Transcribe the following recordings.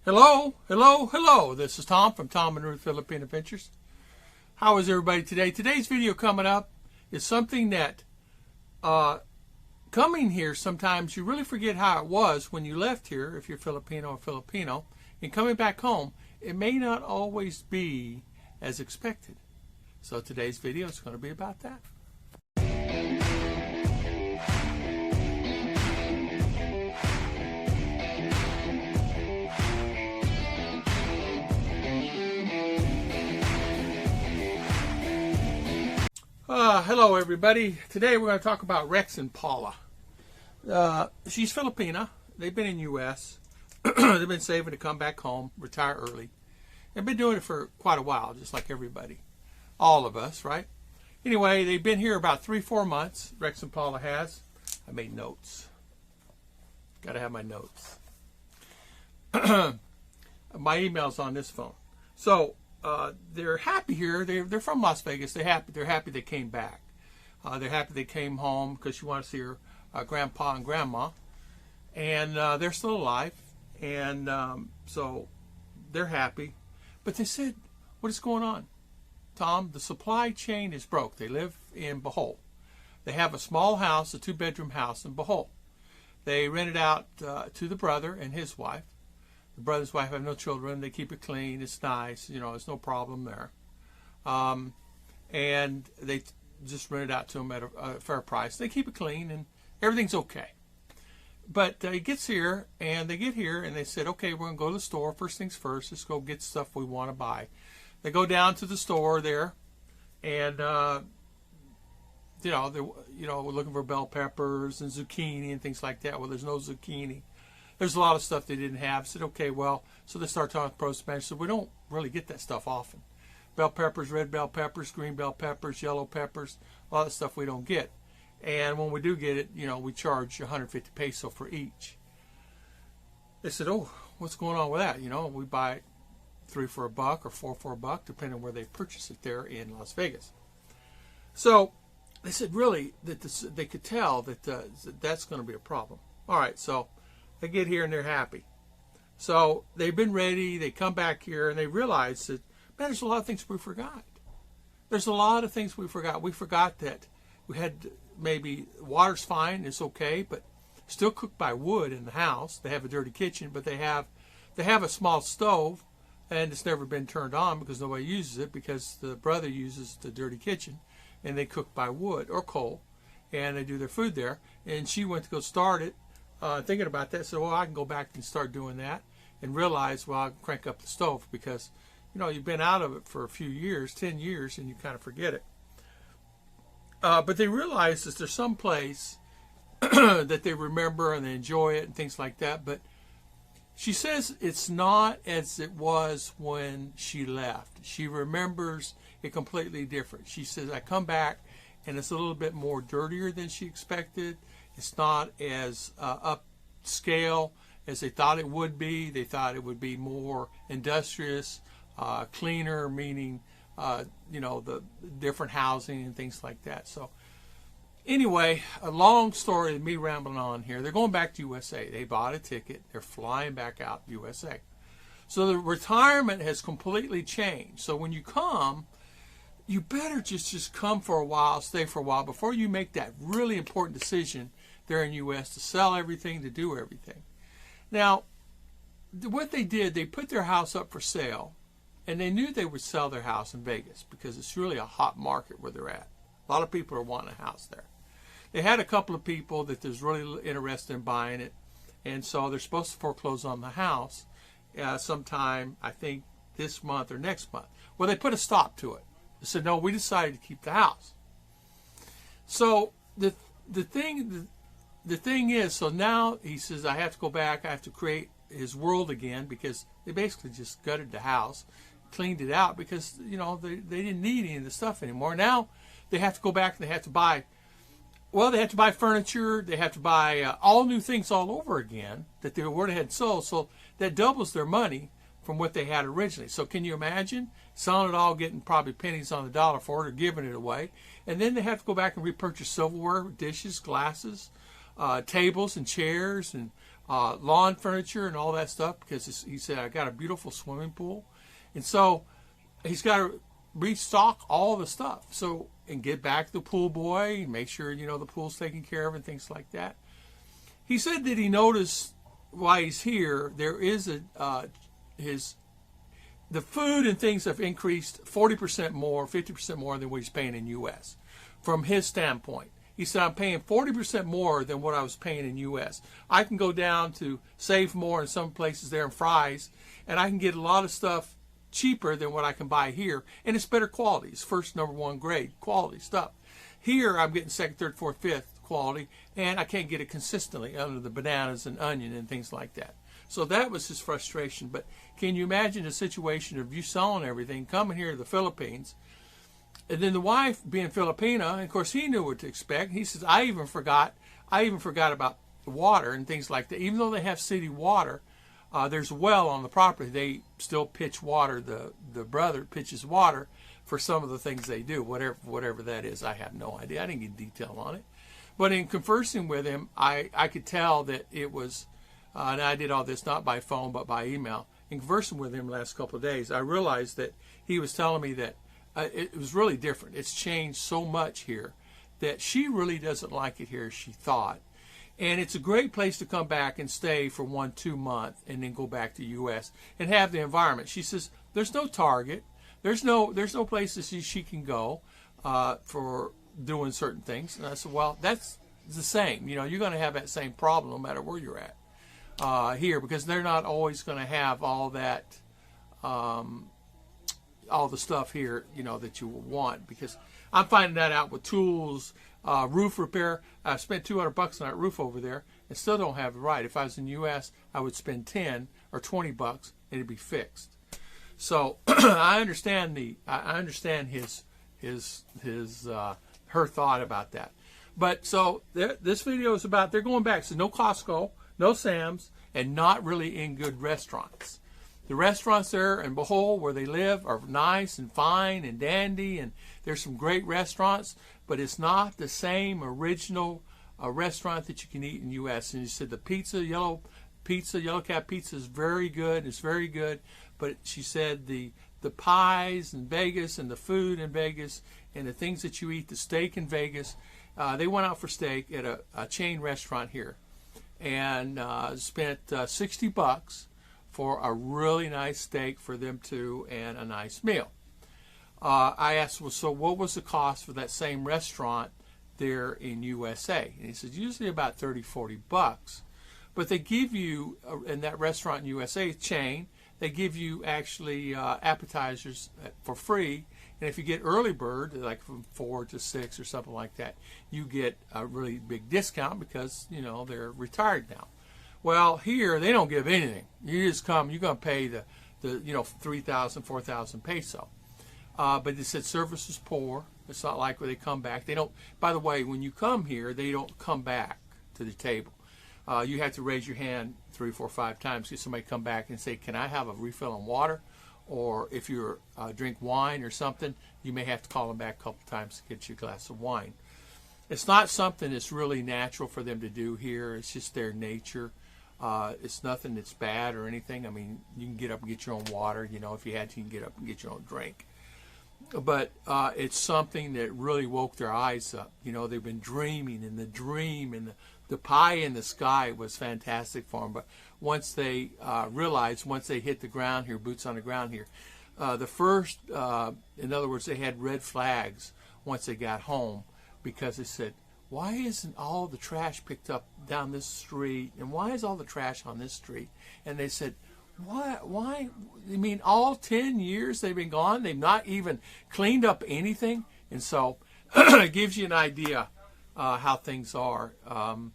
Hello, hello, hello. This is Tom from Tom and Ruth Philippine Adventures. How is everybody today? Today's video coming up is something that coming here sometimes you really forget how it was when you left here, if you're Filipino or Filipino, and coming back home, it may not always be as expected. So today's video is going to be about that. Hello everybody. Today we're going to talk about Rex and Paula. She's Filipina. They've been in U.S. They've been saving to come back home, retire early. They've been doing it for quite a while, just like everybody. All of us, right? Anyway, they've been here about 3-4 months. Rex and Paula has. I made notes. Got to have my notes. My email's on this phone. So, they're happy here. They're from Las Vegas. They're happy they came back. They're happy they came home because she wants to see her grandpa and grandma, and they're still alive, and so they're happy. But they said, "What is going on, Tom? The supply chain is broke." They live in Bohol. They have a small house, a 2-bedroom house in Bohol. They rent it out to the brother and his wife. The brother's wife have no children. They keep it clean. It's nice. You know, there's no problem there. And they just rent it out to them at a fair price. They keep it clean and everything's okay. But he gets here, and they get here, and they said, okay, we're going to go to the store. First things first, let's go get stuff we want to buy. They go down to the store there, and, we're looking for bell peppers and zucchini and things like that. Well, there's no zucchini. There's a lot of stuff they didn't have. I said, okay, well, so they start talking to Pro Spanish. So we don't really get that stuff often. Bell peppers, red bell peppers, green bell peppers, yellow peppers, a lot of stuff we don't get. And when we do get it, we charge 150 peso for each. They said, oh, what's going on with that? We buy 3 for $1 or 4 for $1, depending on where they purchase it there in Las Vegas. So they said, really, that they could tell that that's going to be a problem. All right, so they get here and they're happy. So they've been ready. They come back here and they realize that, man, there's a lot of things we forgot. There's a lot of things we forgot. We forgot that we had maybe water's fine, it's okay, but still cooked by wood in the house. They have a dirty kitchen, but they have a small stove, and it's never been turned on because nobody uses it because the brother uses the dirty kitchen, and they cook by wood or coal, and they do their food there. And she went to go start it. Thinking about that, so I can go back and start doing that, and realize, well, I can crank up the stove because, you've been out of it for a few years, 10 years, and you kind of forget it. But they realize that there's some place that they remember and they enjoy it and things like that. But she says it's not as it was when she left. She remembers it completely different. She says, I come back and it's a little bit more dirtier than she expected. It's not as upscale as they thought it would be. They thought it would be more industrious, cleaner, meaning, the different housing and things like that. So anyway, a long story, me rambling on here. They're going back to USA. They bought a ticket. They're flying back out to USA. So the retirement has completely changed. So when you come, you better just come for a while, stay for a while before you make that really important decision there in U.S. to sell everything, to do everything. Now, what they did, they put their house up for sale, and they knew they would sell their house in Vegas because it's really a hot market where they're at. A lot of people are wanting a house there. They had a couple of people that was really interested in buying it, and so they're supposed to foreclose on the house sometime, I think, this month or next month. Well, they put a stop to it. They said, no, we decided to keep the house. So the thing is, so now he says, I have to go back. I have to create his world again because they basically just gutted the house, cleaned it out because, they didn't need any of the stuff anymore. Now they have to go back and they have to buy furniture. They have to buy all new things all over again that they would have had sold. So that doubles their money from what they had originally. So can you imagine selling it all, getting probably pennies on the dollar for it or giving it away? And then they have to go back and repurchase silverware, dishes, glasses, tables and chairs and lawn furniture and all that stuff, because he said, I got a beautiful swimming pool. And so he's got to restock all the stuff. So, and get back to the pool boy, and make sure, the pool's taken care of and things like that. He said that he noticed while he's here, there is the food and things have increased 40% more, 50% more than what he's paying in U.S. From his standpoint. He said, I'm paying 40% more than what I was paying in U.S. I can go down to Save More in some places there in Fry's, and I can get a lot of stuff cheaper than what I can buy here, and it's better quality. It's first, number one grade quality stuff. Here, I'm getting second, third, fourth, fifth quality, and I can't get it consistently under the bananas and onion and things like that. So that was his frustration. But can you imagine a situation of you selling everything, coming here to the Philippines, and then the wife being Filipina, and of course he knew what to expect. He says, I even forgot about the water and things like that. Even though they have city water, there's a well on the property. They still pitch water. The brother pitches water for some of the things they do, whatever that is. I have no idea. I didn't get detail on it. But in conversing with him, I could tell that it was, and I did all this not by phone but by email. In conversing with him the last couple of days, I realized that he was telling me that it was really different. It's changed so much here that she really doesn't like it here as she thought. And it's a great place to come back and stay for 1-2 months and then go back to U.S. and have the environment. She says there's no Target. There's no places she can go for doing certain things. And I said, well, that's the same. You're going to have that same problem no matter where you're at here, because they're not always going to have all that, all the stuff here, that you will want. Because I'm finding that out with tools, roof repair. I spent $200 on that roof over there and still don't have it right. If I was in the U.S., I would spend $10 or $20 and it'd be fixed. So I understand her thought about that. But so this video is about, they're going back. So no Costco, no Sam's, and not really in good restaurants. The restaurants there in Bohol where they live are nice and fine and dandy, and there's some great restaurants, but it's not the same original restaurant that you can eat in U.S. And you said the Yellow Cat pizza is very good. It's very good. But she said the pies in Vegas and the food in Vegas and the things that you eat, the steak in Vegas, they went out for steak at a chain restaurant here and spent $60 for a really nice steak for them two and a nice meal. I asked, well, so what was the cost for that same restaurant there in USA? And he said, usually about $30-40. But they give you, in that restaurant in USA chain, they give you actually appetizers for free. And if you get early bird, like from 4 to 6 or something like that, you get a really big discount because, they're retired now. Well, here, they don't give anything. You just come, you're going to pay the 3,000, 4,000 peso. But they said service is poor. It's not like when they come back. They don't, by the way, when you come here, they don't come back to the table. You have to raise your hand 3, 4, 5 times, get somebody come back and say, can I have a refill on water? Or if you drink wine or something, you may have to call them back a couple times to get you a glass of wine. It's not something that's really natural for them to do here. It's just their nature. It's nothing that's bad or anything. I mean, you can get up and get your own water. If you had to, you can get up and get your own drink. But it's something that really woke their eyes up. They've been dreaming, and the dream and the pie in the sky was fantastic for them. But once they realized, once they hit the ground here, boots on the ground here, the first, in other words, they had red flags once they got home, because they said, why isn't all the trash picked up down this street? And why is all the trash on this street? And they said, why? You mean all 10 years they've been gone? They've not even cleaned up anything? And so it gives you an idea how things are. And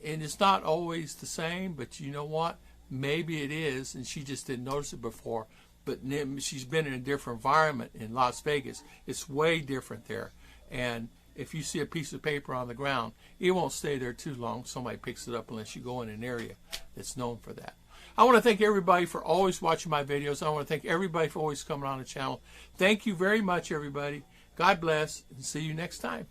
it's not always the same, but you know what? Maybe it is, and she just didn't notice it before. But she's been in a different environment in Las Vegas. It's way different there. And if you see a piece of paper on the ground, it won't stay there too long. Somebody picks it up unless you go in an area that's known for that. I want to thank everybody for always watching my videos. I want to thank everybody for always coming on the channel. Thank you very much, everybody. God bless, and see you next time.